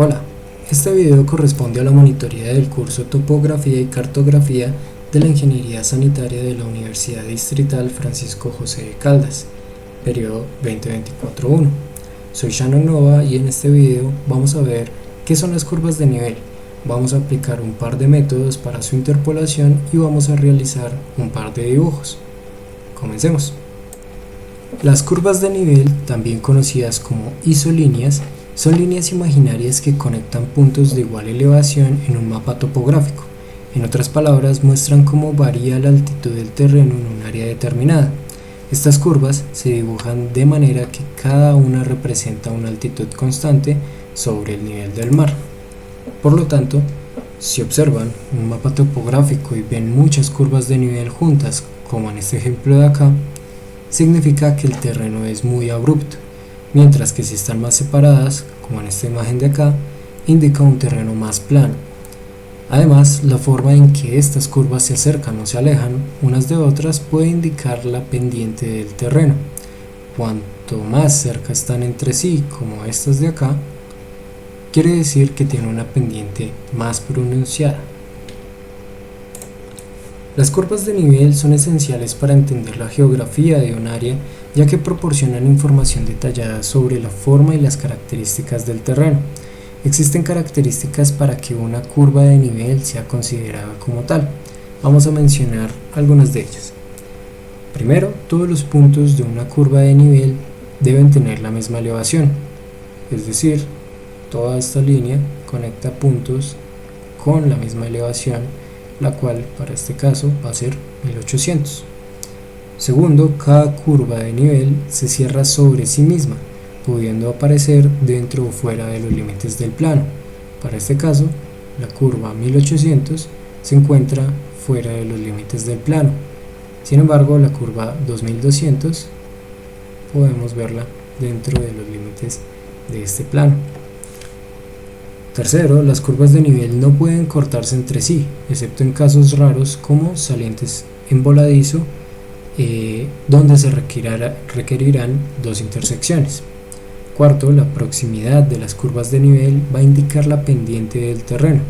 Hola, este video corresponde a la monitoría del curso Topografía y Cartografía de la Ingeniería Sanitaria de la Universidad Distrital Francisco José de Caldas, periodo 2024-1. Soy Shannon Nova y en este video vamos a ver qué son las curvas de nivel. Vamos a aplicar un par de métodos para su interpolación y vamos a realizar un par de dibujos. Comencemos. Las curvas de nivel, también conocidas como isolíneas, son líneas imaginarias que conectan puntos de igual elevación en un mapa topográfico. En otras palabras, muestran cómo varía la altitud del terreno en un área determinada. Estas curvas se dibujan de manera que cada una representa una altitud constante sobre el nivel del mar. Por lo tanto, si observan un mapa topográfico y ven muchas curvas de nivel juntas, como en este ejemplo de acá, significa que el terreno es muy abrupto, mientras que si están más separadas, como en esta imagen de acá, indica un terreno más plano. Además, la forma en que estas curvas se acercan o se alejan unas de otras puede indicar la pendiente del terreno. Cuanto más cerca están entre sí, como estas de acá, quiere decir que tiene una pendiente más pronunciada. Las curvas de nivel son esenciales para entender la geografía de un área, ya que proporcionan información detallada sobre la forma y las características del terreno. Existen características para que una curva de nivel sea considerada como tal. Vamos a mencionar algunas de ellas. Primero, todos los puntos de una curva de nivel deben tener la misma elevación, es decir, toda esta línea conecta puntos con la misma elevación, la cual para este caso va a ser 1800. Segundo, cada curva de nivel se cierra sobre sí misma, pudiendo aparecer dentro o fuera de los límites del plano. Para este caso, la curva 1800 se encuentra fuera de los límites del plano. Sin embargo, la curva 2200 podemos verla dentro de los límites de este plano. Tercero, las curvas de nivel no pueden cortarse entre sí, excepto en casos raros como salientes en voladizo, donde se requerirán dos intersecciones. Cuarto, la proximidad de las curvas de nivel va a indicar la pendiente del terreno,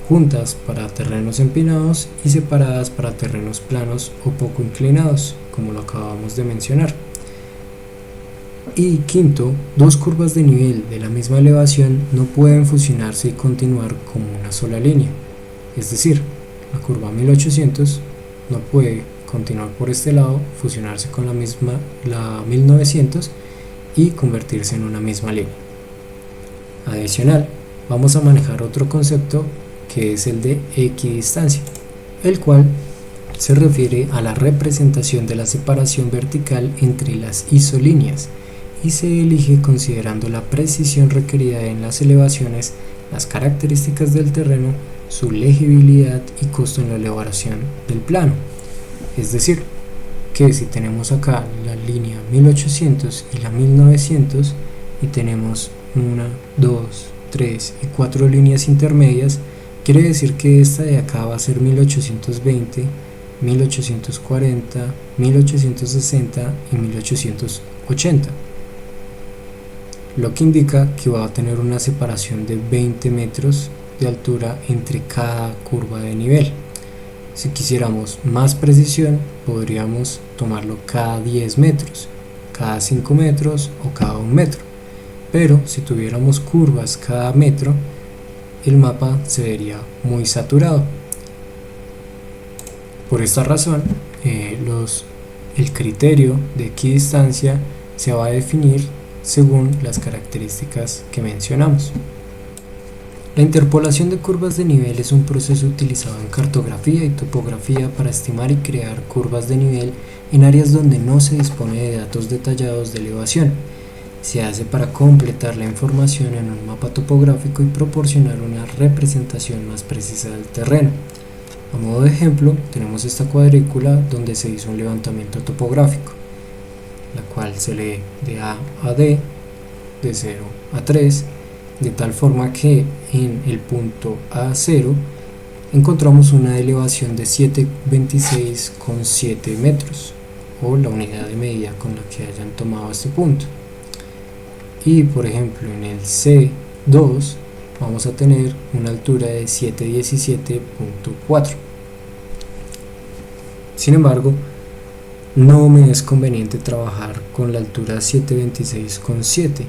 juntas para terrenos empinados y separadas para terrenos planos o poco inclinados, como lo acabamos de mencionar. Y quinto, dos curvas de nivel de la misma elevación no pueden fusionarse y continuar como una sola línea. Es decir, la curva 1800 no puede continuar por este lado, fusionarse con la 1900 y convertirse en una misma línea. Adicional, vamos a manejar otro concepto que es el de equidistancia, el cual se refiere a la representación de la separación vertical entre las isolíneas y se elige considerando la precisión requerida en las elevaciones, las características del terreno, su legibilidad y costo en la elaboración del plano. Es decir, que si tenemos acá la línea 1800 y la 1900 y tenemos 1, 2, 3 y 4 líneas intermedias, quiere decir que esta de acá va a ser 1820, 1840, 1860 y 1880. Lo que indica que va a tener una separación de 20 metros de altura entre cada curva de nivel. Si quisiéramos más precisión, podríamos tomarlo cada 10 metros, cada 5 metros o cada 1 metro. Pero si tuviéramos curvas cada metro, el mapa se vería muy saturado. Por esta razón, el criterio de equidistancia se va a definir según las características que mencionamos. La interpolación de curvas de nivel es un proceso utilizado en cartografía y topografía para estimar y crear curvas de nivel en áreas donde no se dispone de datos detallados de elevación. Se hace para completar la información en un mapa topográfico y proporcionar una representación más precisa del terreno. A modo de ejemplo, tenemos esta cuadrícula donde se hizo un levantamiento topográfico, la cual se lee de A a D, de 0 a 3, de tal forma que en el punto A0 encontramos una elevación de 726,7 metros, o la unidad de medida con la que hayan tomado este punto. Y por ejemplo en el C2 vamos a tener una altura de 717.4. Sin embargo, no me es conveniente trabajar con la altura 726,7,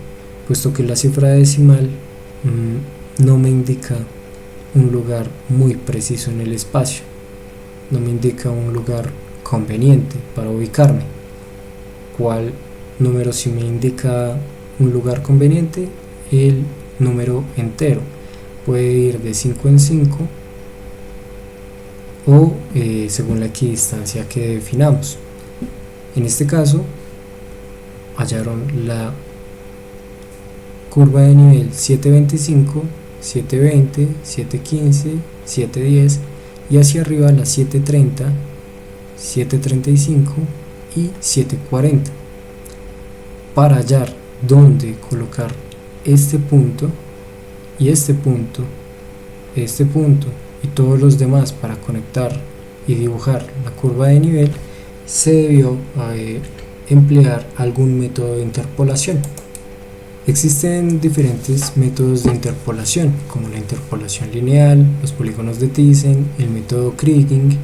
puesto que la cifra decimal no me indica un lugar muy preciso en el espacio, no me indica un lugar conveniente para ubicarme. ¿Cuál número sí me indica un lugar conveniente? El número entero. Puede ir de 5 en 5 o según la equidistancia que definamos. En este caso hallaron la curva de nivel 725, 720, 715, 710 y hacia arriba la 730, 735 y 740. Para hallar dónde colocar este punto y este punto y todos los demás para conectar y dibujar la curva de nivel, se debió emplear algún método de interpolación. Existen diferentes métodos de interpolación, como la interpolación lineal, los polígonos de Thyssen, el método Kriging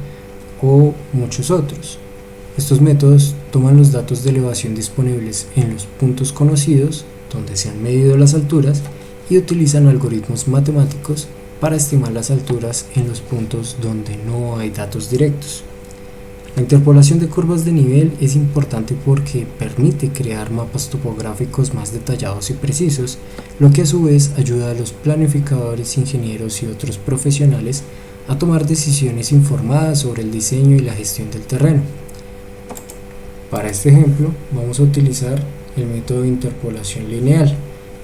o muchos otros. Estos métodos toman los datos de elevación disponibles en los puntos conocidos, donde se han medido las alturas, y utilizan algoritmos matemáticos para estimar las alturas en los puntos donde no hay datos directos. La interpolación de curvas de nivel es importante porque permite crear mapas topográficos más detallados y precisos, lo que a su vez ayuda a los planificadores, ingenieros y otros profesionales a tomar decisiones informadas sobre el diseño y la gestión del terreno. Para este ejemplo vamos a utilizar el método de interpolación lineal,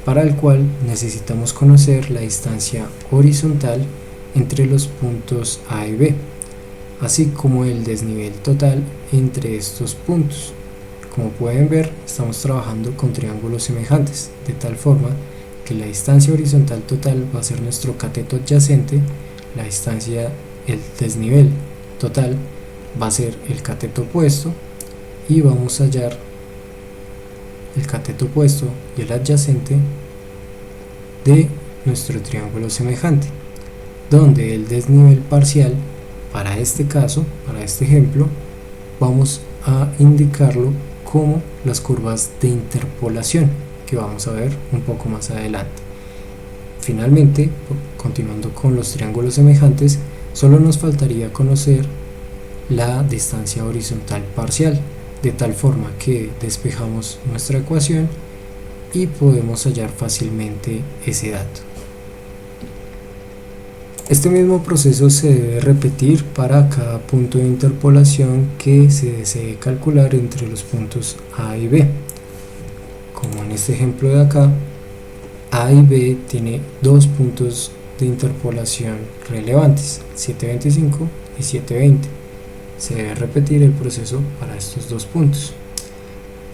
para el cual necesitamos conocer la distancia horizontal entre los puntos A y B, así como el desnivel total entre estos puntos. Como pueden ver, estamos trabajando con triángulos semejantes, de tal forma que la distancia horizontal total va a ser nuestro cateto adyacente, la distancia, el desnivel total va a ser el cateto opuesto, y vamos a hallar el cateto opuesto y el adyacente de nuestro triángulo semejante, donde el desnivel parcial, para este caso, para este ejemplo, vamos a indicarlo como las curvas de interpolación, que vamos a ver un poco más adelante. Finalmente, continuando con los triángulos semejantes, solo nos faltaría conocer la distancia horizontal parcial, de tal forma que despejamos nuestra ecuación y podemos hallar fácilmente ese dato. Este mismo proceso se debe repetir para cada punto de interpolación que se desee calcular entre los puntos A y B. Como en este ejemplo de acá, A y B tiene dos puntos de interpolación relevantes, 725 y 720. Se debe repetir el proceso para estos dos puntos,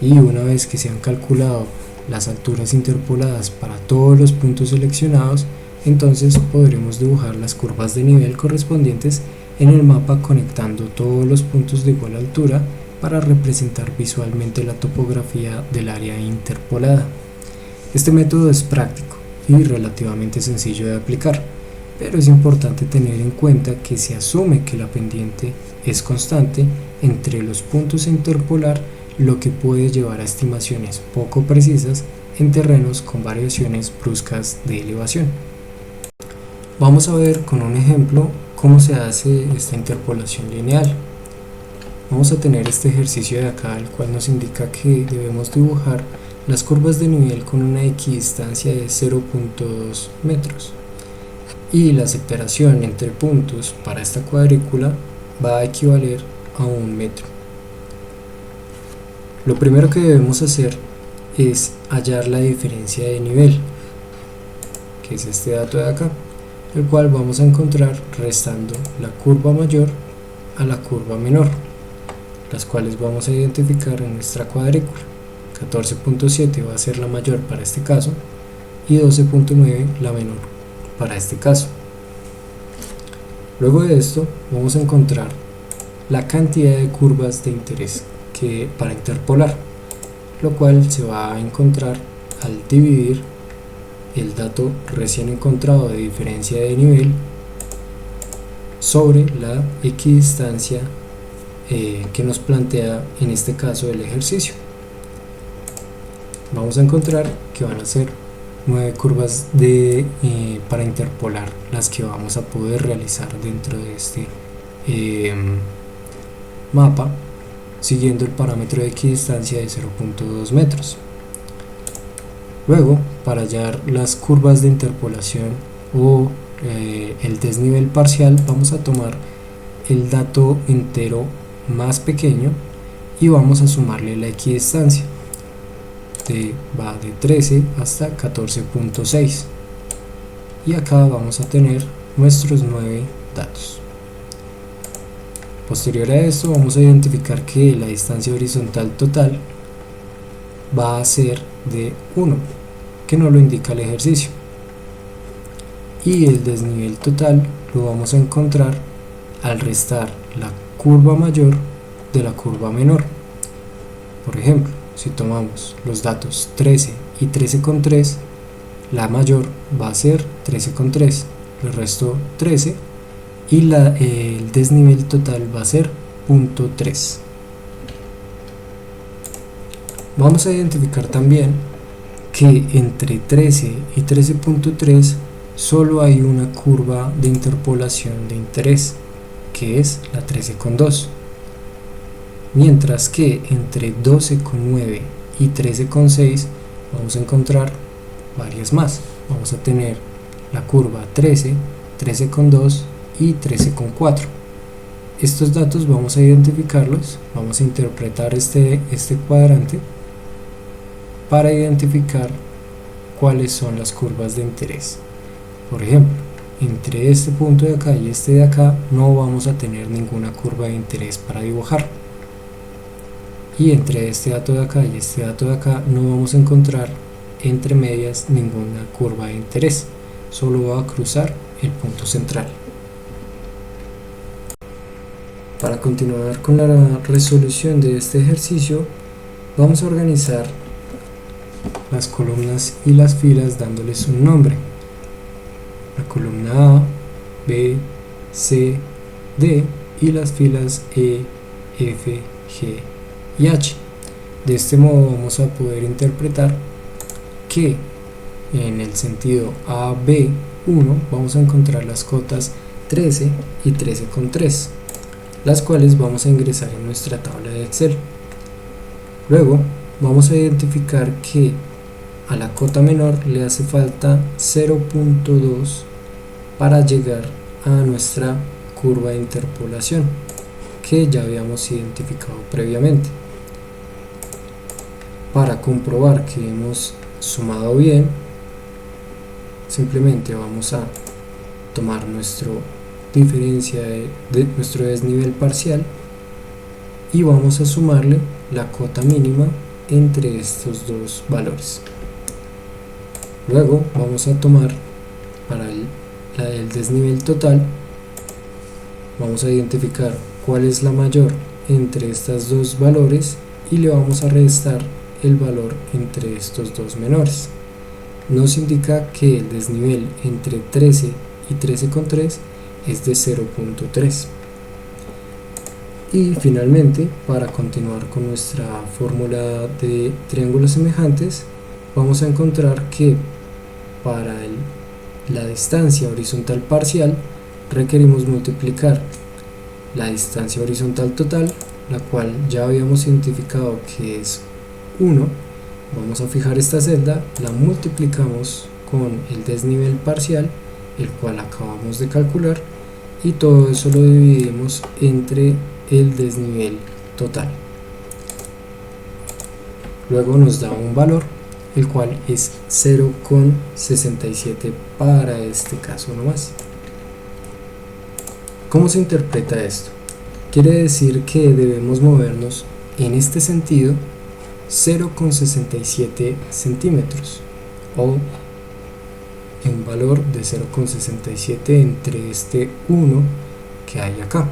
y una vez que se han calculado las alturas interpoladas para todos los puntos seleccionados, entonces podremos dibujar las curvas de nivel correspondientes en el mapa, conectando todos los puntos de igual altura para representar visualmente la topografía del área interpolada. Este método es práctico y relativamente sencillo de aplicar, pero es importante tener en cuenta que se asume que la pendiente es constante entre los puntos a interpolar, lo que puede llevar a estimaciones poco precisas en terrenos con variaciones bruscas de elevación. Vamos a ver con un ejemplo cómo se hace esta interpolación lineal. Vamos a tener este ejercicio de acá, el cual nos indica que debemos dibujar las curvas de nivel con una equidistancia de 0.2 metros, y la separación entre puntos para esta cuadrícula va a equivaler a 1 metro. Lo primero que debemos hacer es hallar la diferencia de nivel, que es este dato de acá, el cual vamos a encontrar restando la curva mayor a la curva menor, las cuales vamos a identificar en nuestra cuadrícula. 14.7 va a ser la mayor para este caso y 12.9 la menor para este caso. Luego de esto vamos a encontrar la cantidad de curvas de interés para interpolar, lo cual se va a encontrar al dividir el dato recién encontrado de diferencia de nivel sobre la equidistancia que nos plantea en este caso el ejercicio. Vamos a encontrar que van a ser 9 curvas para interpolar las que vamos a poder realizar dentro de este mapa, siguiendo el parámetro de equidistancia de 0.2 metros. Luego, para hallar las curvas de interpolación o el desnivel parcial, vamos a tomar el dato entero más pequeño y vamos a sumarle la equidistancia. Va de 13 hasta 14.6 y acá vamos a tener nuestros 9 datos. Posterior a esto vamos a identificar que la distancia horizontal total va a ser de 1, que no lo indica el ejercicio, y el desnivel total lo vamos a encontrar al restar la curva mayor de la curva menor. Por ejemplo, si tomamos los datos 13 y 13,3, la mayor va a ser 13,3, el resto 13, y el desnivel total va a ser 0.3. Vamos a identificar también que entre 13 y 13.3 solo hay una curva de interpolación de interés, que es la 13,2. Mientras que entre 12,9 y 13,6 vamos a encontrar varias más. Vamos a tener la curva 13, 13,2 y 13,4. Estos datos vamos a identificarlos, vamos a interpretar este cuadrante para identificar cuáles son las curvas de interés. Por ejemplo, entre este punto de acá y este de acá no vamos a tener ninguna curva de interés para dibujar. Y entre este dato de acá y este dato de acá no vamos a encontrar entre medias ninguna curva de interés, solo va a cruzar el punto central. Para continuar con la resolución de este ejercicio, vamos a organizar las columnas y las filas dándoles un nombre. La columna A, B, C, D y las filas E, F, G y H. De este modo vamos a poder interpretar que en el sentido AB1 vamos a encontrar las cotas 13 y 13,3, las cuales vamos a ingresar en nuestra tabla de Excel. Luego vamos a identificar que a la cota menor le hace falta 0.2 para llegar a nuestra curva de interpolación que ya habíamos identificado previamente. Para comprobar que hemos sumado bien, simplemente vamos a tomar nuestra diferencia de nuestro desnivel parcial y vamos a sumarle la cota mínima entre estos dos valores. Luego vamos a tomar para el desnivel total, vamos a identificar cuál es la mayor entre estos dos valores y le vamos a restar el valor entre estos dos menores. Nos indica que el desnivel entre 13 y 13,3 es de 0.3. Y finalmente, para continuar con nuestra fórmula de triángulos semejantes, vamos a encontrar que para la distancia horizontal parcial requerimos multiplicar la distancia horizontal total, la cual ya habíamos identificado que es 1. Vamos a fijar esta celda, la multiplicamos con el desnivel parcial, el cual acabamos de calcular, y todo eso lo dividimos entre el desnivel total. Luego nos da un valor, el cual es 0,67 para este caso nomás. ¿Cómo se interpreta esto? Quiere decir que debemos movernos en este sentido 0,67 centímetros o un valor de 0,67 entre este 1 que hay acá,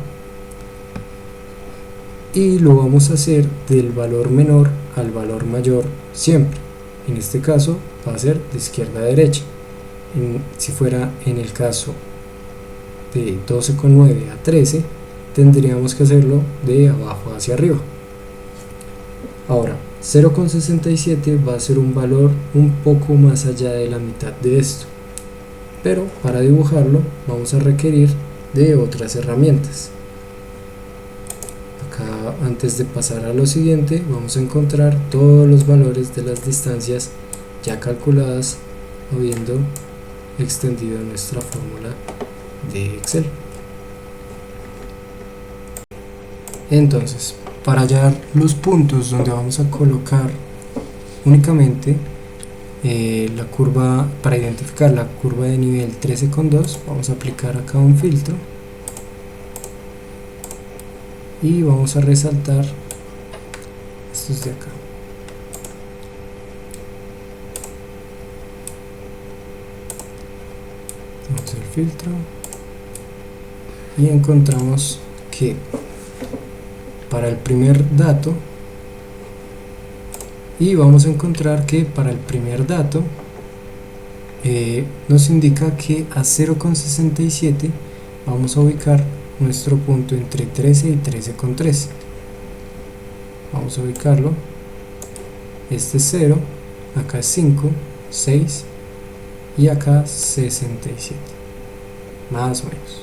y lo vamos a hacer del valor menor al valor mayor siempre. En este caso va a ser de izquierda a derecha, si fuera en el caso de 12,9 a 13, tendríamos que hacerlo de abajo hacia arriba. Ahora, 0,67 va a ser un valor un poco más allá de la mitad de esto, pero para dibujarlo vamos a requerir de otras herramientas. Acá, antes de pasar a lo siguiente, vamos a encontrar todos los valores de las distancias ya calculadas habiendo extendido nuestra fórmula de Excel. Entonces, para hallar los puntos donde vamos a colocar únicamente la curva, para identificar la curva de nivel 13,2, vamos a aplicar acá un filtro y vamos a resaltar estos de acá. Vamos al filtro y encontramos que para el primer dato, y vamos a encontrar que para el primer dato nos indica que a 0,67 vamos a ubicar nuestro punto entre 13 y 13,3. Vamos a ubicarlo, este es 0, acá es 5, 6 y acá 67, más o menos.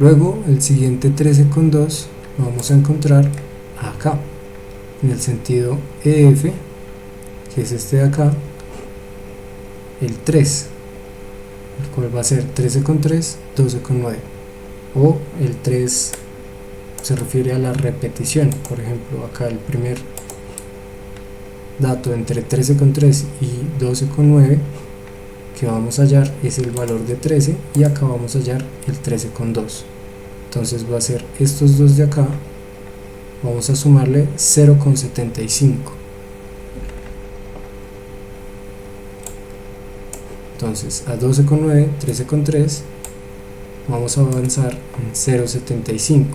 Luego el siguiente 13,2 lo vamos a encontrar acá, en el sentido EF, que es este de acá, el 3, el cual va a ser 13,3, 12,9, o el 3 se refiere a la repetición. Por ejemplo, acá el primer dato entre 13,3 y 12,9 que vamos a hallar es el valor de 13, y acá vamos a hallar el 13,2. entonces va a ser estos dos de acá, vamos a sumarle 0,75. entonces a 12,9, 13,3 vamos a avanzar en 0,75.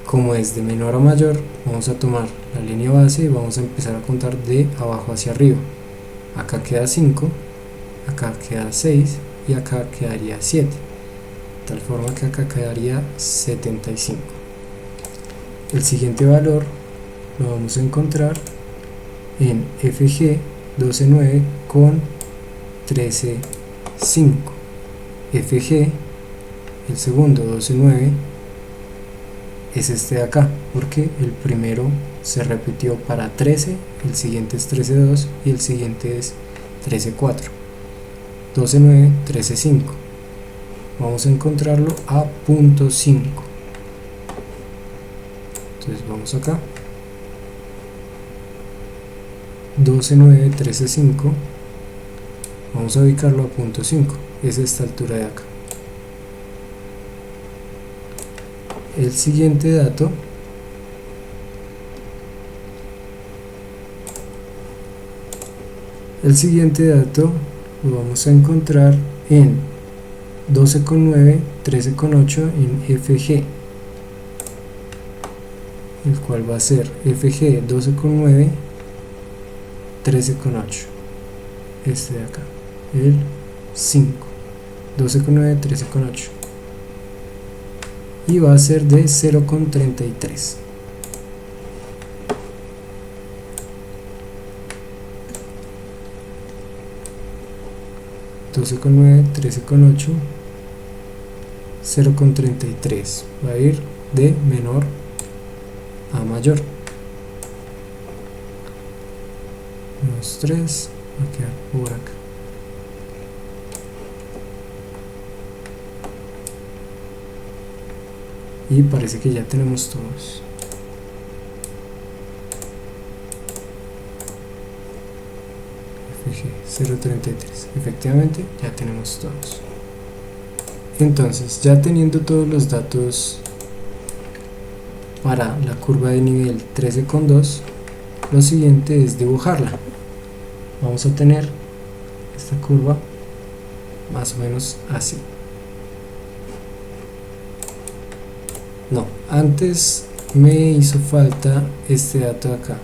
como es de menor a mayor, vamos a tomar la línea base y vamos a empezar a contar de abajo hacia arriba. Acá queda 5, acá queda 6 y acá quedaría 7, de tal forma que acá quedaría 75. El siguiente valor lo vamos a encontrar en FG 12,9 con 13,5. FG, el segundo 12,9, es este de acá, porque el primero se repitió para 13, el siguiente es 13,2 y el siguiente es 13,4. 12,9, 13,5. Vamos a encontrarlo a 0,5. entonces vamos acá, 12,9, 13,5, vamos a ubicarlo a 0,5, es esta altura de acá. El siguiente dato lo vamos a encontrar en 12,9, 13,8 en FG, el cual va a ser FG 12,9, 13,8, este de acá, el 5, 12,9, 13,8, y va a ser de 0,33. (12,9, 13,8, 0,33) va a ir de menor a mayor. Unos 3 va a quedar por acá. Y parece que ya tenemos todos. FG 0,33, efectivamente ya tenemos todos. Entonces, ya teniendo todos los datos para la curva de nivel 13,2, lo siguiente es dibujarla. Vamos a tener esta curva más o menos así. No, antes me hizo falta este dato de acá.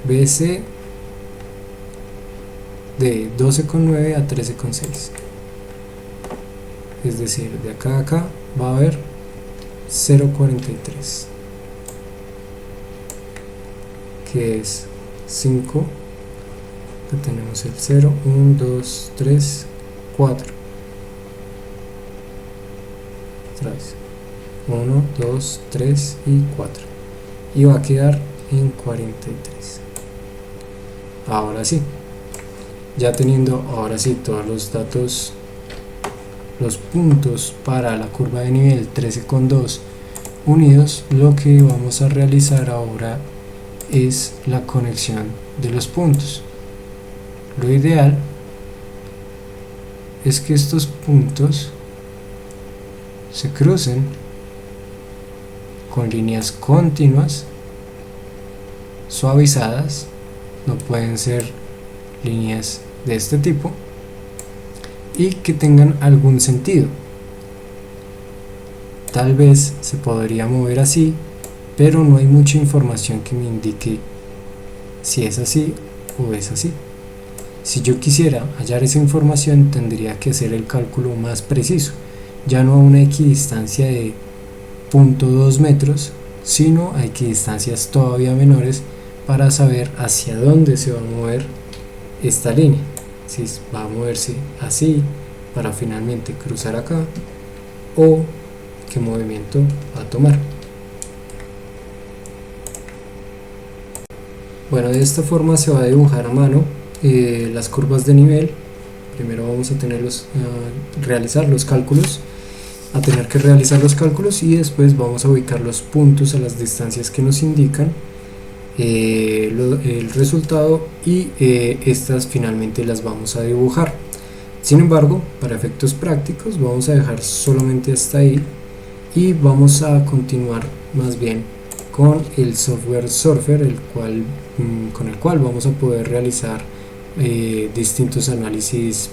BC de 12,9 a 13,6, es decir, de acá a acá va a haber 0,43, que es 5. Acá tenemos el 0, 1, 2, 3, 4, otra vez 1, 2, 3 y 4, y va a quedar en 43. Ahora sí, ya teniendo ahora sí todos los datos, los puntos para la curva de nivel 13,2 unidos, lo que vamos a realizar ahora es la conexión de los puntos. Lo ideal es que estos puntos se crucen con líneas continuas suavizadas, no pueden ser líneas de este tipo, y que tengan algún sentido. Tal vez se podría mover así, pero no hay mucha información que me indique si es así o es así. Si yo quisiera hallar esa información, tendría que hacer el cálculo más preciso, ya no a una equidistancia de 0,2 metros, sino a equidistancias todavía menores, para saber hacia dónde se va a mover esta línea, si va a moverse así para finalmente cruzar acá, o qué movimiento va a tomar. Bueno, de esta forma se va a dibujar a mano las curvas de nivel. Primero vamos a realizar los cálculos, y después vamos a ubicar los puntos a las distancias que nos indican el resultado, y estas finalmente las vamos a dibujar. Sin embargo, para efectos prácticos vamos a dejar solamente hasta ahí, y vamos a continuar más bien con el software Surfer, con el cual vamos a poder realizar distintos análisis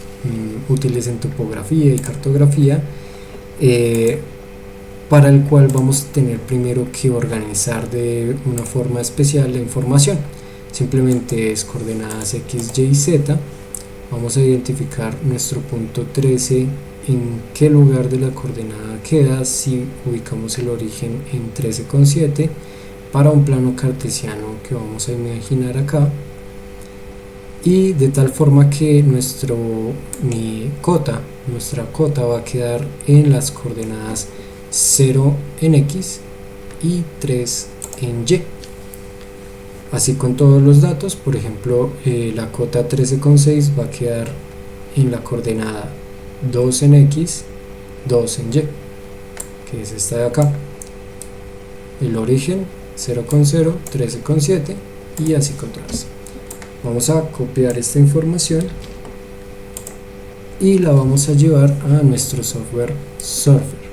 útiles en topografía y cartografía, para el cual vamos a tener primero que organizar de una forma especial la información. Simplemente es coordenadas X, Y, Z. Vamos a identificar nuestro punto 13, en qué lugar de la coordenada queda, si ubicamos el origen en 13,7 para un plano cartesiano que vamos a imaginar acá, y de tal forma que nuestra cota va a quedar en las coordenadas 0 en X y 3 en Y. Así con todos los datos. Por ejemplo, la cota 13,6 va a quedar en la coordenada 2 en X, 2 en Y, que es esta de acá. El origen 0,0, 13,7 y así con todas. Vamos a copiar esta información y la vamos a llevar a nuestro software Surfer.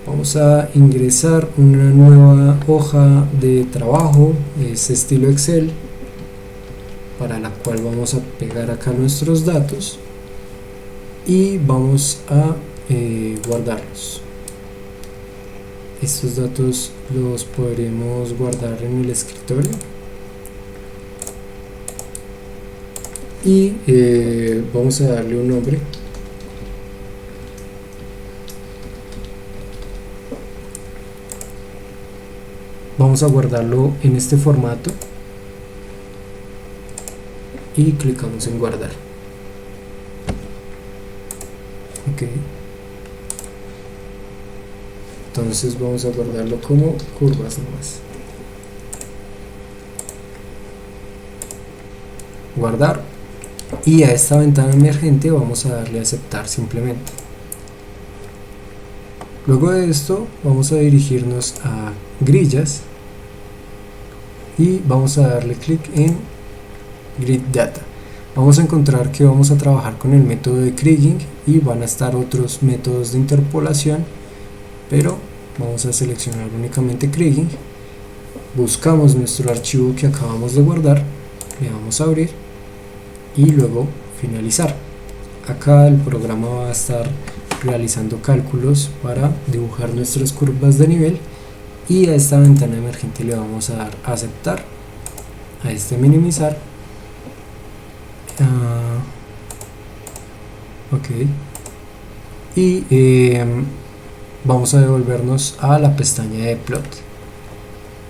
Vamos a ingresar una nueva hoja de trabajo, es estilo Excel, para la cual vamos a pegar acá nuestros datos y vamos a guardarlos. Estos datos los podremos guardar en el escritorio, y vamos a darle un nombre. Vamos a guardarlo en este formato y clicamos en guardar. Ok, entonces vamos a guardarlo como curvas nomás. Guardar, y a esta ventana emergente vamos a darle a aceptar simplemente. Luego de esto vamos a dirigirnos a grillas y vamos a darle clic en Grid Data. Vamos a encontrar que vamos a trabajar con el método de kriging y van a estar otros métodos de interpolación, pero vamos a seleccionar únicamente kriging. Buscamos nuestro archivo que acabamos de guardar, le damos a abrir y luego finalizar. Acá el programa va a estar realizando cálculos para dibujar nuestras curvas de nivel, y a esta ventana emergente le vamos a dar a aceptar a este minimizar. Ok, y vamos a devolvernos a la pestaña de plot.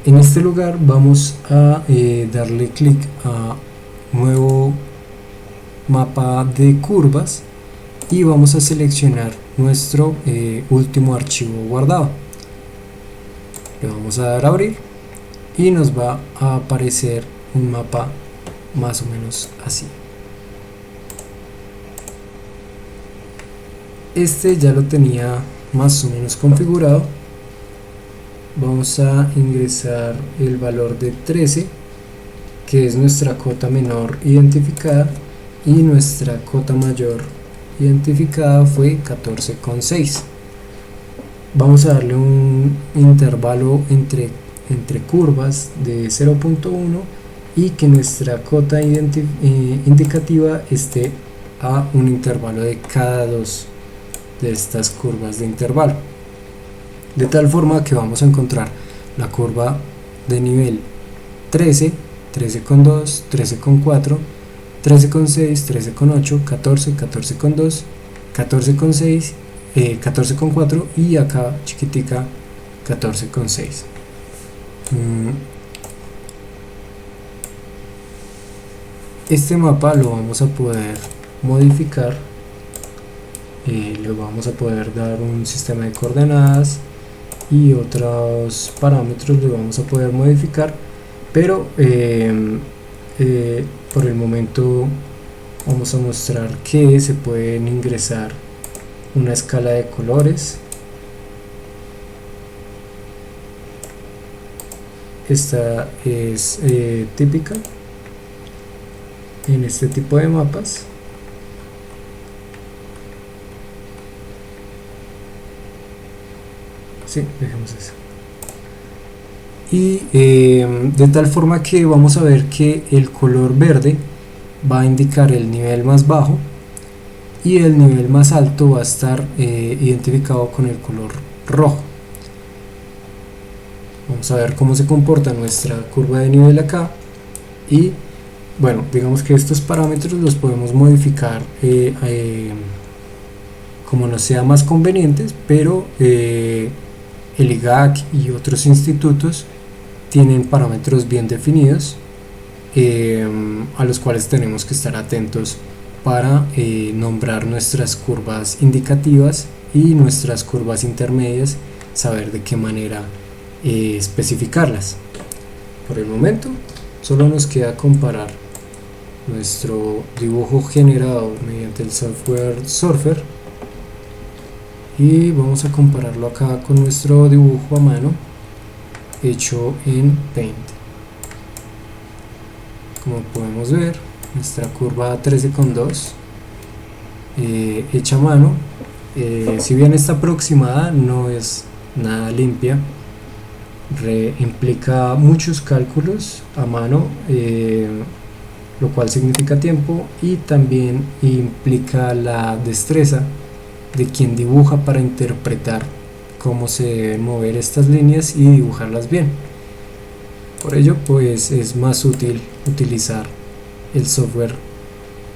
En este lugar vamos a darle clic a nuevo mapa de curvas y vamos a seleccionar nuestro último archivo guardado. Le vamos a dar a abrir y nos va a aparecer un mapa más o menos así. Este ya lo tenía más o menos configurado. Vamos a ingresar el valor de 13, que es nuestra cota menor identificada, y nuestra cota mayor identificada fue 14,6. Vamos a darle un intervalo entre curvas de 0.1 y que nuestra cota indicativa esté a un intervalo de cada dos de estas curvas de intervalo, de tal forma que vamos a encontrar la curva de nivel 13, 13,2, 13,4, 13,6, 13,8, 14, 14,2, 14,6, 14,4 y acá chiquitica 14,6. Este mapa lo vamos a poder modificar, le vamos a poder dar un sistema de coordenadas y otros parámetros le vamos a poder modificar, pero por el momento vamos a mostrar que se pueden ingresar una escala de colores. Esta es típica en este tipo de mapas. Sí, dejemos eso. Y de tal forma que vamos a ver que el color verde va a indicar el nivel más bajo y el nivel más alto va a estar identificado con el color rojo. Vamos a ver cómo se comporta nuestra curva de nivel acá. Y bueno, digamos que estos parámetros los podemos modificar como nos sea más convenientes, pero el IGAC y otros institutos tienen parámetros bien definidos a los cuales tenemos que estar atentos para nombrar nuestras curvas indicativas y nuestras curvas intermedias, saber de qué manera especificarlas. Por el momento solo nos queda comparar nuestro dibujo generado mediante el software Surfer y vamos a compararlo acá con nuestro dibujo a mano hecho en Paint. Como podemos ver, nuestra curva 13,2 hecha a mano, si bien está aproximada, no es nada limpia, implica muchos cálculos a mano, lo cual significa tiempo, y también implica la destreza de quien dibuja para interpretar cómo se deben mover estas líneas y dibujarlas bien. Por ello, pues es más útil utilizar el software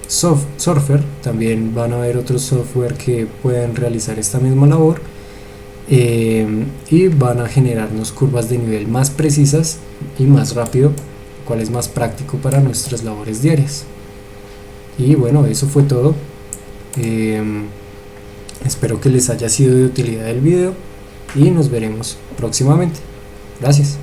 Surfer. También van a haber otros software que pueden realizar esta misma labor y van a generarnos curvas de nivel más precisas y más rápido, lo cual es más práctico para nuestras labores diarias. Y bueno, eso fue todo. Espero que les haya sido de utilidad el video y nos veremos próximamente. Gracias.